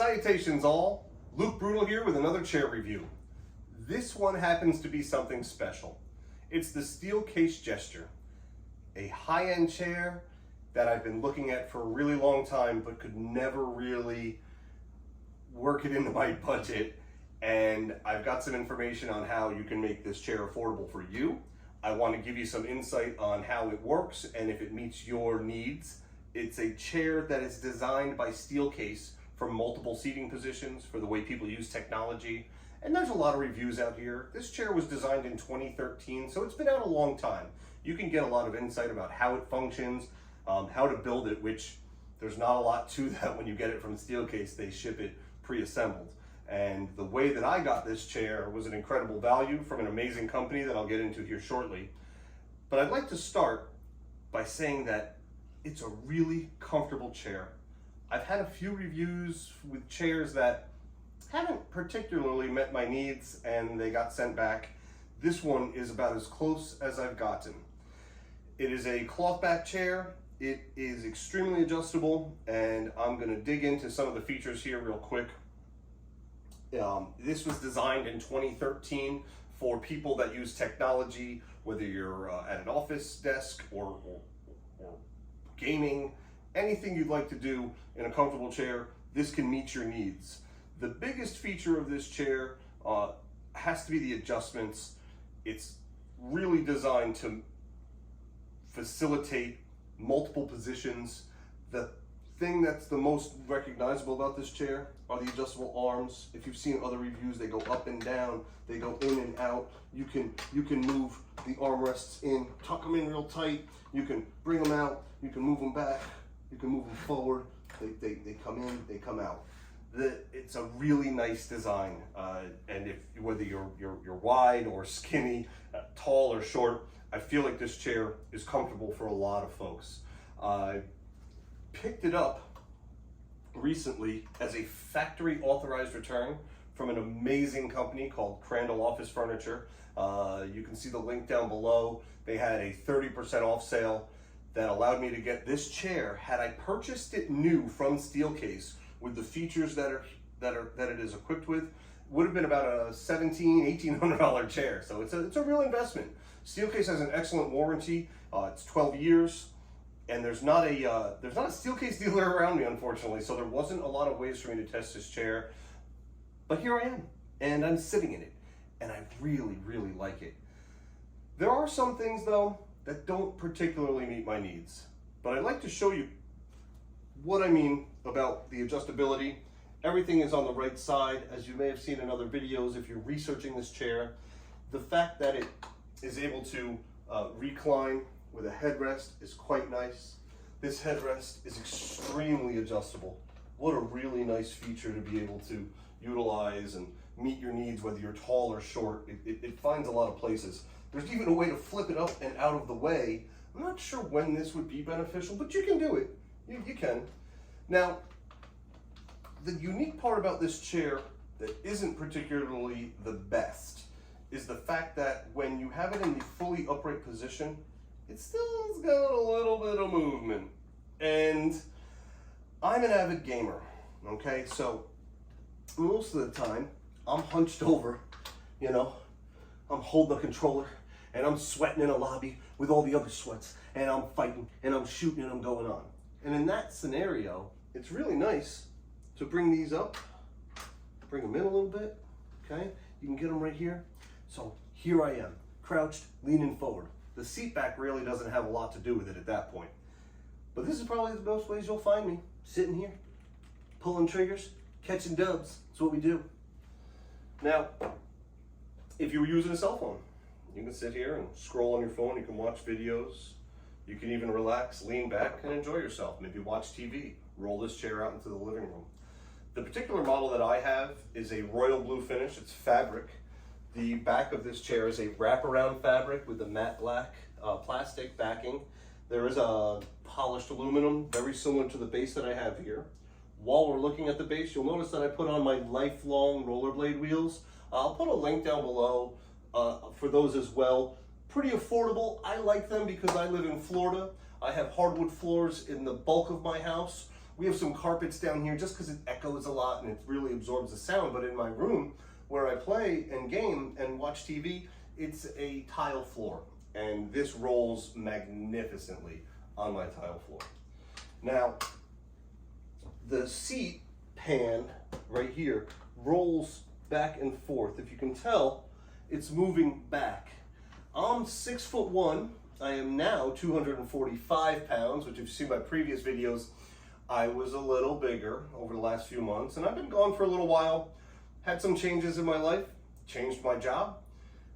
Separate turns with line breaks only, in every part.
Salutations all, Luke Brutal here with another chair review. This one happens to be something special. It's the Steelcase Gesture, a high-end chair that I've been looking at for a really long time but could never really work it into my budget. And I've got some information on how you can make this chair affordable for you. I want to give you some insight on how it works and if it meets your needs. It's a chair that is designed by Steelcase for multiple seating positions, for the way people use technology. And there's a lot of reviews out here. This chair was designed in 2013, so it's been out a long time. You can get a lot of insight about how it functions, how to build it, which there's not a lot to that when you get it from Steelcase. They ship it pre-assembled. And the way that I got this chair was an incredible value from an amazing company that I'll get into here shortly. But I'd like to start by saying that it's a really comfortable chair. I've had a few reviews with chairs that haven't particularly met my needs and they got sent back. This one is about as close as I've gotten. It is a cloth back chair. It is extremely adjustable, and I'm going to dig into some of the features here real quick. This was designed in 2013 for people that use technology, whether you're at an office desk or gaming, anything you'd like to do in a comfortable chair, this can meet your needs. The biggest feature of this chair has to be the adjustments. It's really designed to facilitate multiple positions. The thing that's the most recognizable about this chair are the adjustable arms. If you've seen other reviews, they go up and down, they go in and out. You can move the armrests in, tuck them in real tight. You can bring them out, you can move them back, you can move them forward. They come in, they come out. It's a really nice design, and whether you're wide or skinny, tall or short, I feel like this chair is comfortable for a lot of folks. I picked it up recently as a factory authorized return from an amazing company called Crandall Office Furniture. You can see the link down below. They had a 30% off sale that allowed me to get this chair. Had I purchased it new from Steelcase with the features that it is equipped with, would have been about a $1,800 chair. So it's a real investment. Steelcase has an excellent warranty. It's 12 years. And there's not a Steelcase dealer around me, unfortunately, so there wasn't a lot of ways for me to test this chair. But here I am, and I'm sitting in it, and I really, really like it. There are some things, though, that don't particularly meet my needs. But I'd like to show you what I mean about the adjustability. Everything is on the right side, as you may have seen in other videos if you're researching this chair. The fact that it is able to recline with a headrest is quite nice. This headrest is extremely adjustable. What a really nice feature to be able to utilize and meet your needs, whether you're tall or short. It finds a lot of places. There's even a way to flip it up and out of the way. I'm not sure when this would be beneficial, but you can do it. You can. Now, the unique part about this chair that isn't particularly the best is the fact that when you have it in the fully upright position, it still's got a little bit of movement. And I'm an avid gamer, okay? So most of the time, I'm hunched over, you know, I'm holding the controller and I'm sweating in a lobby with all the other sweats, and I'm fighting and I'm shooting and I'm going on. And in that scenario, it's really nice to bring these up, bring them in a little bit, okay? You can get them right here. So here I am, crouched, leaning forward. The seat back really doesn't have a lot to do with it at that point. But this is probably the most ways you'll find me, sitting here, pulling triggers, catching dubs. That's what we do. Now, if you were using a cell phone, you can sit here and scroll on your phone, you can watch videos, you can even relax, lean back, and enjoy yourself. Maybe watch TV, roll this chair out into the living room. The particular model that I have is a royal blue finish, it's fabric. The back of this chair is a wraparound fabric with a matte black plastic backing. There is a polished aluminum, very similar to the base that I have here. While we're looking at the base, you'll notice that I put on my lifelong rollerblade wheels. I'll put a link down below for those as well. Pretty affordable. I like them because I live in Florida. I have hardwood floors in the bulk of my house, We have some carpets down here just because it echoes a lot and it really absorbs the sound. But in my room where I play and game and watch TV, it's a tile floor. And this rolls magnificently on my tile floor. Now, the seat pan right here rolls back and forth. If you can tell, it's moving back. I'm 6'1". I am now 245 pounds, which if you see my previous videos, I was a little bigger over the last few months. And I've been gone for a little while, had some changes in my life, changed my job.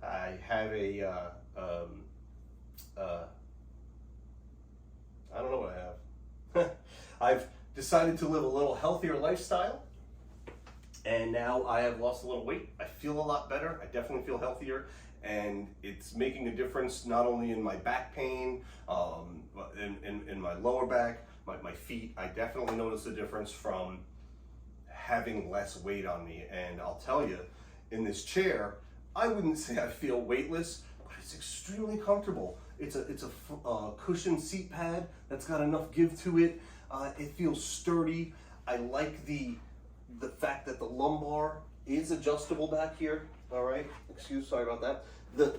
I have a, I don't know what I have. I've decided to live a little healthier lifestyle. And now I have lost a little weight. I feel a lot better. I definitely feel healthier. And it's making a difference not only in my back pain, in my lower back, my feet. I definitely notice a difference from having less weight on me. And I'll tell you, in this chair, I wouldn't say I feel weightless, but it's extremely comfortable. It's a cushioned seat pad that's got enough give to it. It feels sturdy. I like the fact that the lumbar is adjustable back here. All right, sorry about that.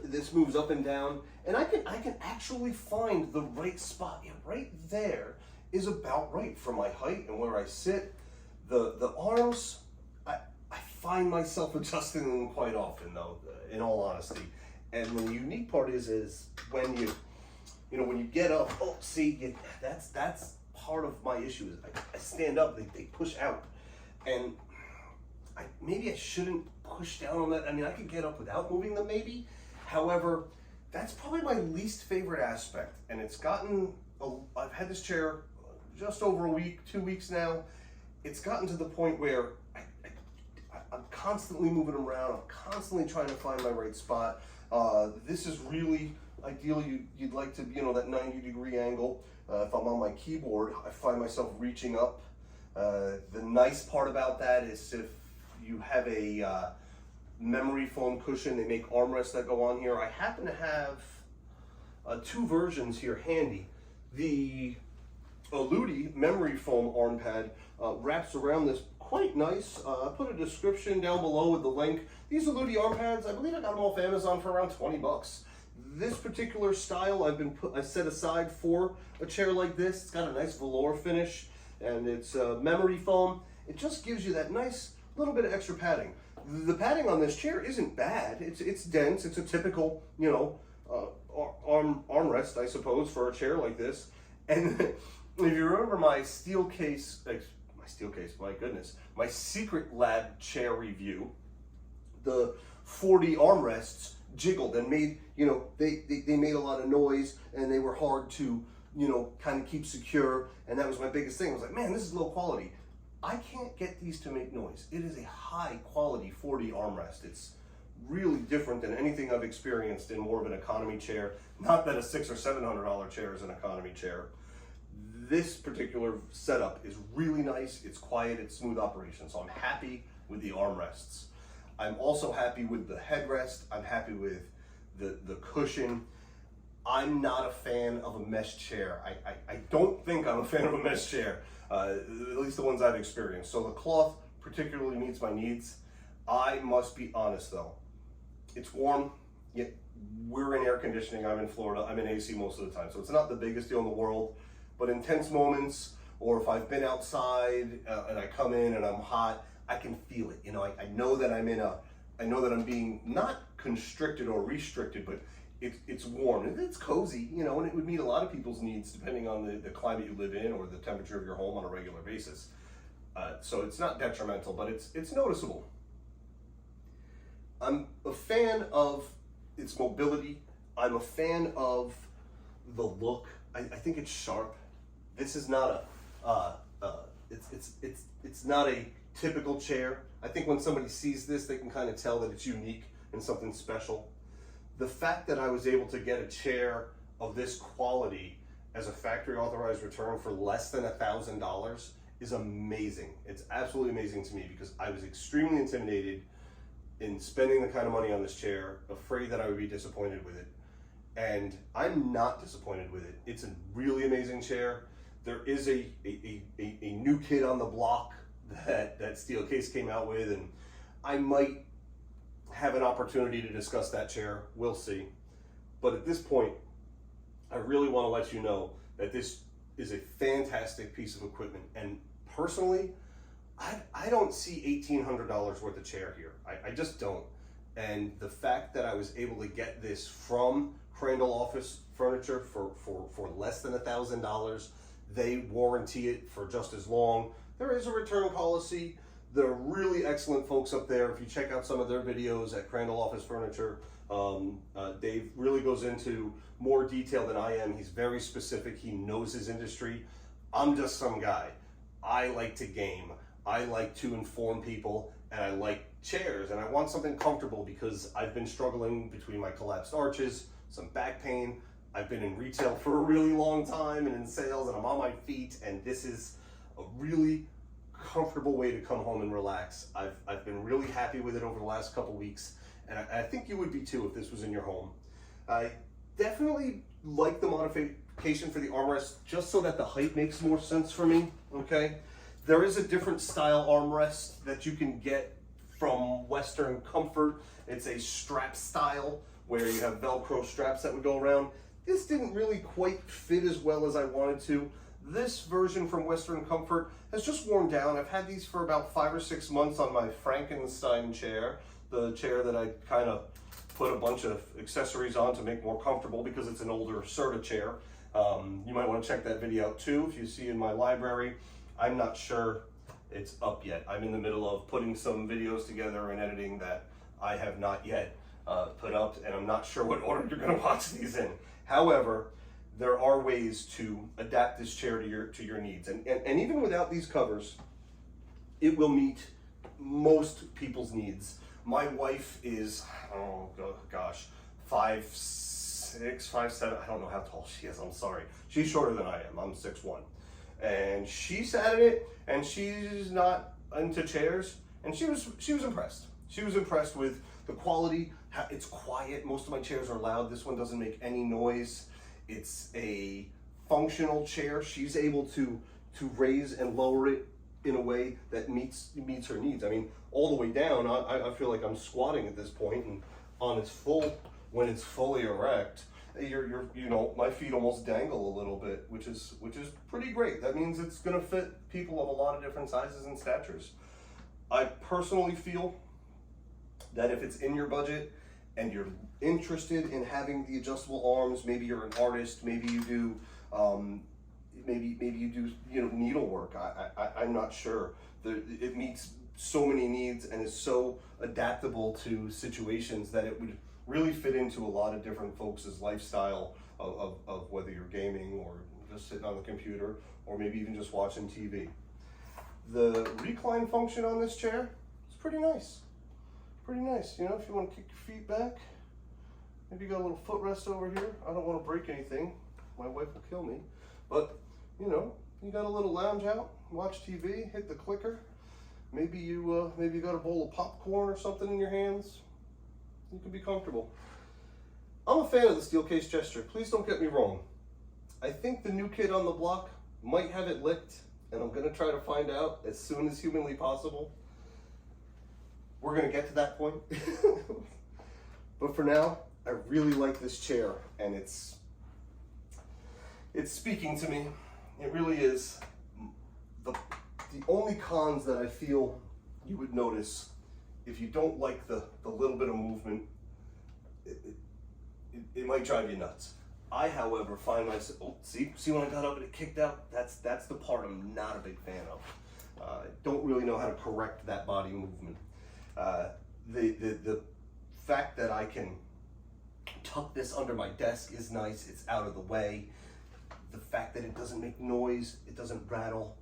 This moves up and down, and I can actually find the right spot. Yeah, right there is about right for my height and where I sit. The arms, I find myself adjusting them quite often, though, in all honesty. And the unique part is when when you get up. Oh, see, that's part of my issue. Is I stand up, they push out, and maybe I shouldn't push down on that. I mean, I could get up without moving them, maybe. However, that's probably my least favorite aspect. And it's gotten, I've had this chair just over a week, 2 weeks now. It's gotten to the point where I'm constantly moving around. I'm constantly trying to find my right spot. This is really ideal. You'd like to, that 90-degree angle. If I'm on my keyboard, I find myself reaching up. The nice part about that is if you have a memory foam cushion, they make armrests that go on here. I happen to have two versions here handy. The Aludi memory foam arm pad wraps around this quite nice. I put a description down below with the link. These Aludi arm pads, I believe I got them off Amazon for around 20 bucks. This particular style I set aside for a chair like this. It's got a nice velour finish and it's memory foam. It just gives you that nice little bit of extra padding. The padding on this chair isn't bad. It's dense. It's a typical, armrest, I suppose, for a chair like this. And if you remember my Steelcase, my goodness, my Secret Lab chair review, the 40 armrests jiggled and made, they made a lot of noise and they were hard to, kind of keep secure. And that was my biggest thing. I was like, man, this is low quality. I can't get these to make noise. It is a high quality 40 armrest. It's really different than anything I've experienced in more of an economy chair. Not that a $600 or $700 chair is an economy chair. This particular setup is really nice. It's quiet, it's smooth operation. So I'm happy with the armrests. I'm also happy with the headrest. I'm happy with the cushion. I'm not a fan of a mesh chair. I don't think I'm a fan of a mesh chair. At least the ones I've experienced. So the cloth particularly meets my needs. I must be honest though, it's warm, yet we're in air conditioning. I'm in Florida, I'm in AC most of the time. So it's not the biggest deal in the world, but intense moments, or if I've been outside and I come in and I'm hot, I can feel it. I know that I know that I'm being not constricted or restricted, but it's warm and it's cozy, and it would meet a lot of people's needs depending on the climate you live in or the temperature of your home on a regular basis. So it's not detrimental, but it's noticeable. I'm a fan of its mobility. I'm a fan of the look. I think it's sharp. This is not it's not a typical chair. I think when somebody sees this, they can kind of tell that it's unique and something special. The fact that I was able to get a chair of this quality as a factory authorized return for less than $1,000 is amazing. It's absolutely amazing to me because I was extremely intimidated in spending the kind of money on this chair, afraid that I would be disappointed with it. And I'm not disappointed with it. It's a really amazing chair. There is a new kid on the block that Steelcase came out with, and I might have an opportunity to discuss that chair. We'll see. But at this point, I really want to let you know that this is a fantastic piece of equipment. And personally, I don't see $1,800 worth of chair here. I just don't. And the fact that I was able to get this from Crandall Office Furniture for less than $1,000, they warranty it for just as long. There is a return policy. They're really excellent folks up there. If you check out some of their videos at Crandall Office Furniture, Dave really goes into more detail than I am. He's very specific. He knows his industry. I'm just some guy. I like to game. I like to inform people, and I like chairs, and I want something comfortable because I've been struggling between my collapsed arches, some back pain. I've been in retail for a really long time and in sales, and I'm on my feet, and this is a really comfortable way to come home and relax. I've been really happy with it over the last couple weeks, and I think you would be too if this was in your home. I definitely like the modification for the armrest just so that the height makes more sense for me, okay? There is a different style armrest that you can get from Western Comfort. It's a strap style where you have Velcro straps that would go around. This didn't really quite fit as well as I wanted to. This version from Western Comfort has just worn down. I've had these for about 5 or 6 months on my Frankenstein chair, the chair that I kind of put a bunch of accessories on to make more comfortable because it's an older Serta chair. You might want to check that video out too if you see in my library. I'm not sure it's up yet. I'm in the middle of putting some videos together and editing that I have not yet put up, and I'm not sure what order you're going to watch these in. However, there are ways to adapt this chair to your needs, and even without these covers, it will meet most people's needs. My wife is, oh gosh, 5'6", 5'7". I don't know how tall she is. I'm sorry. She's shorter than I am. I'm 6'1". And she sat in it, and she's not into chairs, and she was impressed. She was impressed with the quality. It's quiet. Most of my chairs are loud. This one doesn't make any noise. It's a functional chair. She's able to raise and lower it in a way that meets her needs. I mean, all the way down, I feel like I'm squatting at this point, and when it's fully erect, you know, my feet almost dangle a little bit, which is pretty great. That means it's gonna fit people of a lot of different sizes and statures. I personally feel that if it's in your budget and you're interested in having the adjustable arms, maybe you're an artist, maybe you do maybe you do, you know, needlework. I'm not sure. It meets so many needs and is so adaptable to situations that it would really fit into a lot of different folks' lifestyle of whether you're gaming or just sitting on the computer or maybe even just watching TV. The recline function on this chair is pretty nice. Pretty nice, you know, if you want to kick your feet back. Maybe you got a little footrest over here. I don't want to break anything. My wife will kill me. But, you know, you got a little lounge out, watch TV, hit the clicker. Maybe you got a bowl of popcorn or something in your hands. You can be comfortable. I'm a fan of the Steelcase gesture. Please don't get me wrong. I think the new kid on the block might have it licked, and I'm going to try to find out as soon as humanly possible. We're going to get to that point. But for now, I really like this chair, and it's speaking to me. It really is. The only cons that I feel you would notice if you don't like the little bit of movement, it might drive you nuts. I, however, find myself, see when I got up and it kicked out? That's the part I'm not a big fan of. I don't really know how to correct that body movement. The fact that I can tuck this under my desk is nice. It's out of the way. The fact that it doesn't make noise, it doesn't rattle.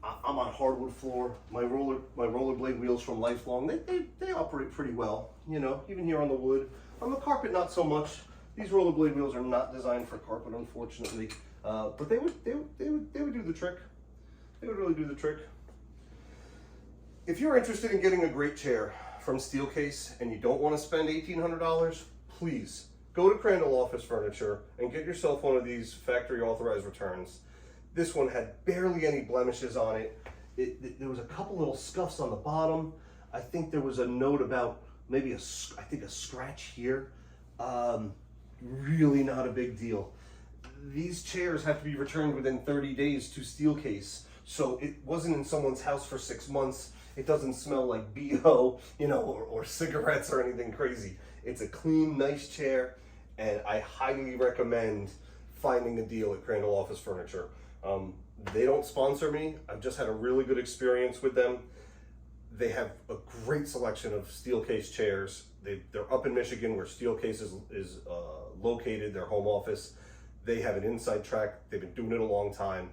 I'm on hardwood floor. My rollerblade wheels from Lifelong, they operate pretty well. You know, even here on the wood. On the carpet, not so much. These rollerblade wheels are not designed for carpet, unfortunately. But they would do the trick. They would really do the trick. If you're interested in getting a great chair from Steelcase and you don't want to spend $1,800, please go to Crandall Office Furniture and get yourself one of these factory authorized returns. This one had barely any blemishes on it. There was a couple little scuffs on the bottom. I think there was a note about maybe a scratch here. Really not a big deal. These chairs have to be returned within 30 days to Steelcase. So it wasn't in someone's house for 6 months. It doesn't smell like BO, or cigarettes or anything crazy. It's a clean, nice chair, and I highly recommend finding a deal at Crandall Office Furniture. They don't sponsor me. I've just had a really good experience with them. They have a great selection of Steelcase chairs. They're up in Michigan, where Steelcase is located, their home office. They have an inside track. They've been doing it a long time,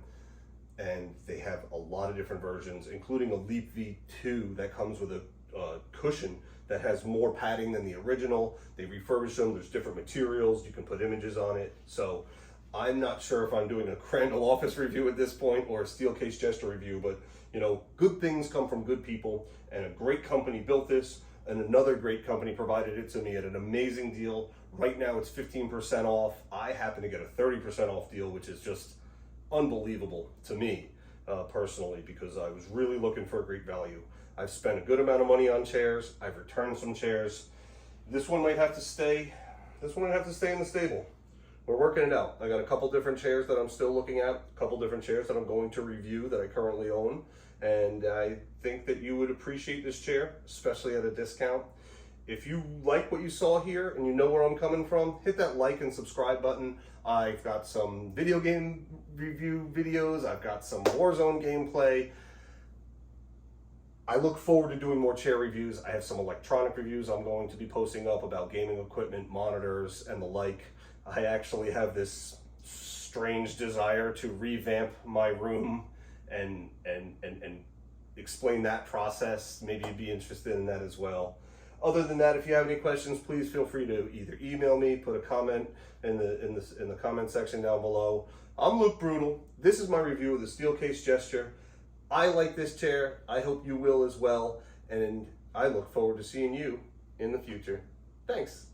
and they have a lot of different versions, including a Leap V2 that comes with a cushion that has more padding than the original. They refurbish them. There's different materials. You can put images on it. So I'm not sure if I'm doing a Crandall Office review at this point or a Steelcase Gesture review, but good things come from good people, and a great company built this, and another great company provided it to me at an amazing deal. Right now it's 15% off. I happen to get a 30% off deal, which is just unbelievable to me personally, because I was really looking for a great value. I've spent a good amount of money on chairs. I've returned some chairs. This one might have to stay. This one might have to stay in the stable. We're working it out. I got a couple different chairs that I'm still looking at, a couple different chairs that I'm going to review that I currently own. And I think that you would appreciate this chair, especially at a discount. If you like what you saw here and you know where I'm coming from, hit that like and subscribe button. I've got some video game review videos. I've got some Warzone gameplay. I look forward to doing more chair reviews. I have some electronic reviews I'm going to be posting up about gaming equipment, monitors, and the like. I actually have this strange desire to revamp my room and explain that process. Maybe you'd be interested in that as well. Other than that, if you have any questions, please feel free to either email me, put a comment in the comment section down below. I'm Luke Brutal. This is my review of the Steelcase Gesture. I like this chair. I hope you will as well. And I look forward to seeing you in the future. Thanks.